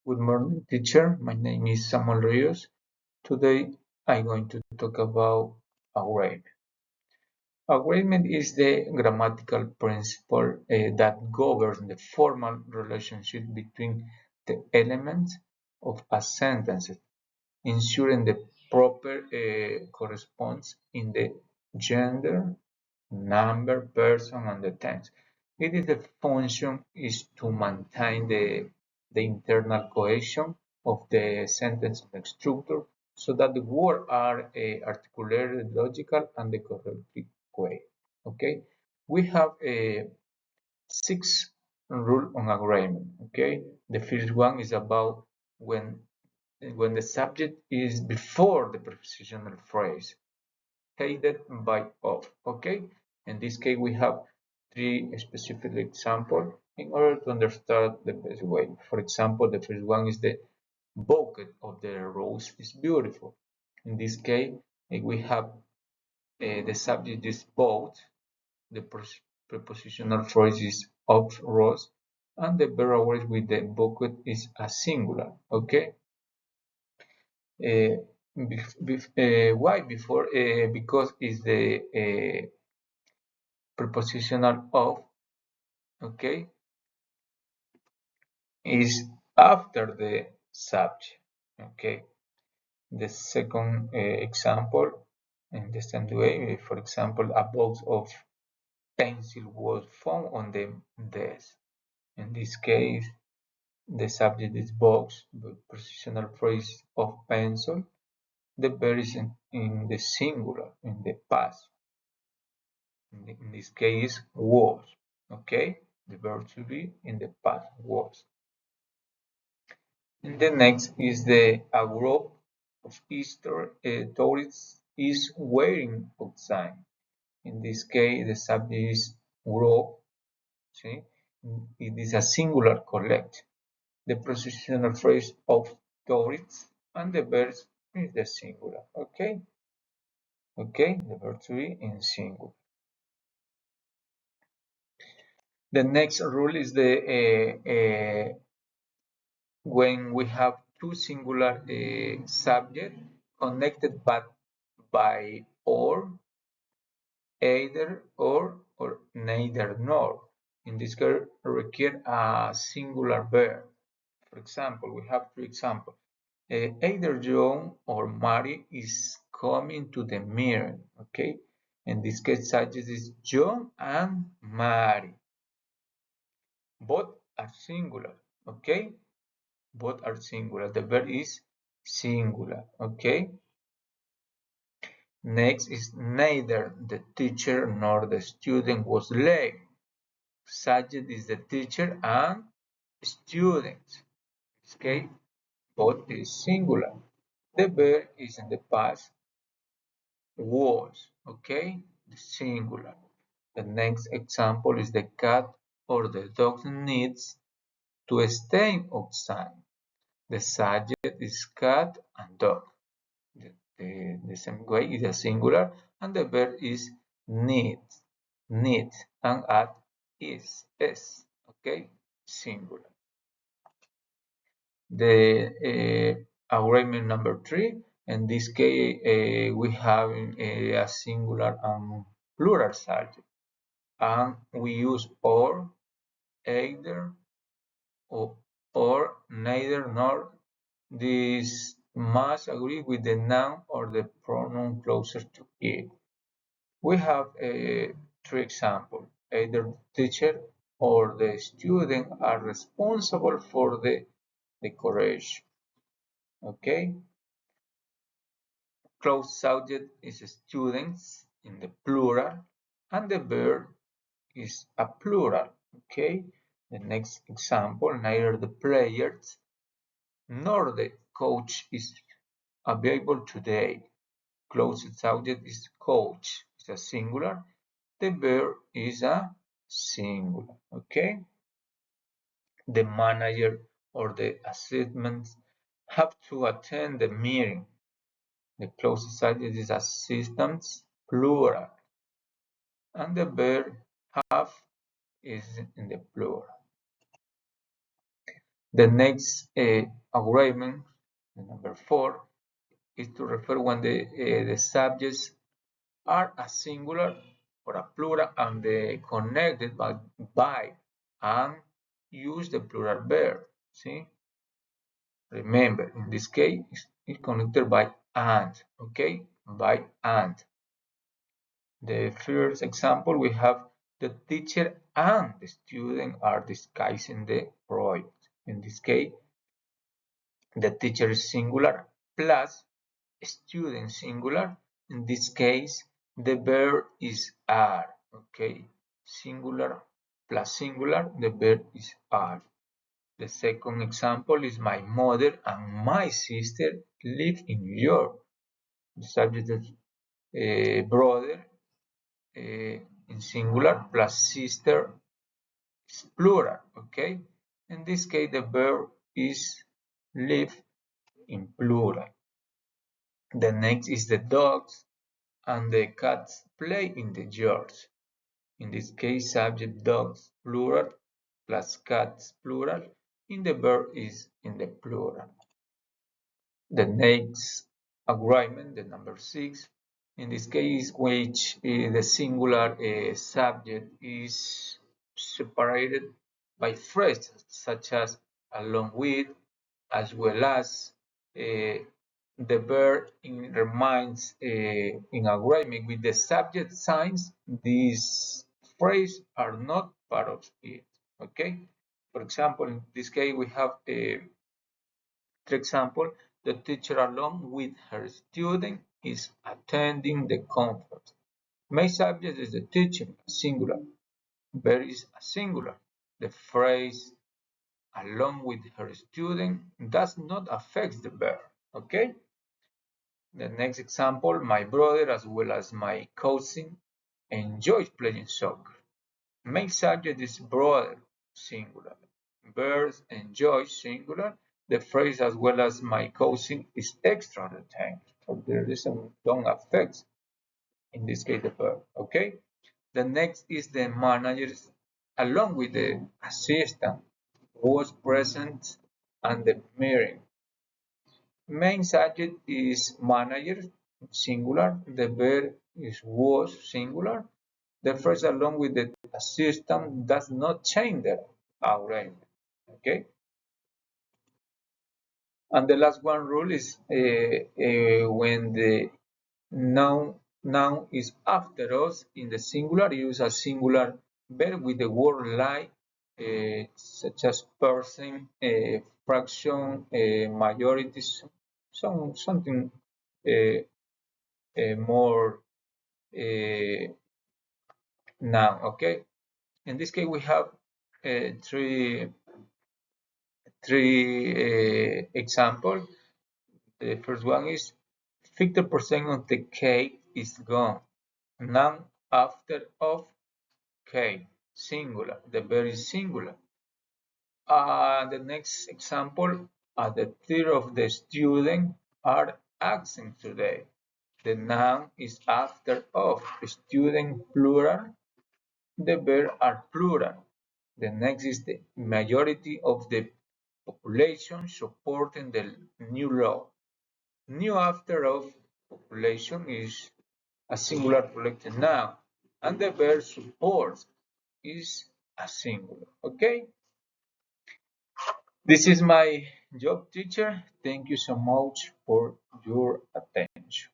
Good morning, teacher. My name is Samuel Rios. Today I'm going to talk about agreement. Agreement is the grammatical principle that governs the formal relationship between the elements of a sentence, ensuring the proper corresponds in the gender, number, person, and the tense. It is the function is to maintain the internal cohesion of the sentence structure so that the words are articulated, logical, and the correct way. Okay, we have a six rule on agreement. Okay, the first one is about when the subject is before the prepositional phrase headed by of. Okay, in this case we have three specific examples in order to understand the best way. For example, the first one is the bouquet of the rose is beautiful. In this case, we have the subject is both, the prepositional phrase is of rose, and the verb with the bouquet is a singular. Okay. Uh, why before? Because it's the prepositional of, okay, is after the subject. Okay. The second example, in the same way, for example, a box of pencil was found on the desk. In this case, the subject is box, the prepositional phrase of pencil. The verb is in the singular, in the past. In this case, was. Okay, the verb to be in the past was. And the next is a group of Easter tourists is waiting outside. In this case, the subject is group. See, it is a singular collect. The prepositional phrase of tourists and the verb is the singular. Okay, okay, the verb to be in singular. The next rule is the when we have two singular subjects connected but by either or neither nor. In this case, require a singular verb. For example, we have three examples. Either John or Mary is coming to the mirror. Okay. In this case, subject is John and Mary. Both are singular. Okay. Both are singular. The verb is singular. Okay. Next is neither the teacher nor the student was late. Subject is the teacher and student. In this case, both is singular. The verb is in the past was. Okay, the singular. The next example is the cat or the dog needs to stay outside. The subject is cat and dog. The same way is a singular, and the verb is need, and at is. Okay, singular. The agreement number 3. In this case, we have a singular and plural subject, and we use or, either, or neither nor. This must agree with the noun or the pronoun closer to it. We have three examples. Either the teacher or the student are responsible for the decoration. Okay. Closed subject is students in the plural, and the verb is a plural. Okay. The next example, neither the players nor the coach is available today. Closed subject is coach. It's a singular. The verb is a singular. Okay. The manager or the assistants have to attend the meeting. The closed subject is assistants, plural. And the verb have is in the plural. The next agreement, number 4, is to refer when the subjects are a singular or a plural and they connected by and use the plural verb. See? Remember, in this case, it's connected by and, okay? By and. The first example, we have the teacher and the student are discussing the project. In this case, the teacher is singular plus student singular. In this case, the verb is are. Okay, singular plus singular, the verb is are. The second example is my mother and my sister live in New York. The subject is brother in singular plus sister is plural. Okay, in this case, the verb is live in plural. The next is the dogs and the cats play in the yard. In this case, subject dogs plural plus cats plural, and the verb is in the plural. The next agreement, the number 6, in this case, which the singular subject is separated by phrases such as along with, as well as. The verb remains in agreement with the subject signs. These phrases are not part of it. Okay. For example, in this case, we have for example, the teacher along with her student is attending the conference. Main subject is the teacher, singular. Verb is a singular. The phrase along with her student does not affect the verb. Okay. The next example, my brother as well as my cousin enjoys playing soccer. Main subject is brother, singular. Verb enjoy, singular. The phrase as well as my cousin is extra the time. So the reason don't affect, in this case, the verb. Okay? The next is the manager along with the assistant was present at the meeting. Main subject is manager, singular. The verb is was, singular. The first along with the assistant does not change the arrangement. Okay. And the last one rule is when the noun is after us in the singular, use a singular verb with the word like, such as person, fraction, majority, something more noun. Okay. In this case, we have three examples. The first one is 50% of the cake is gone. Noun after of cake, singular. The verb is singular. The next example, the third of the students are absent today. The noun is after of, student plural. The verb are plural. The next is the majority of the population supporting the new law. New after of population is a singular collected noun, and the verb supports is a singular. Okay, this is my job, teacher. Thank you so much for your attention.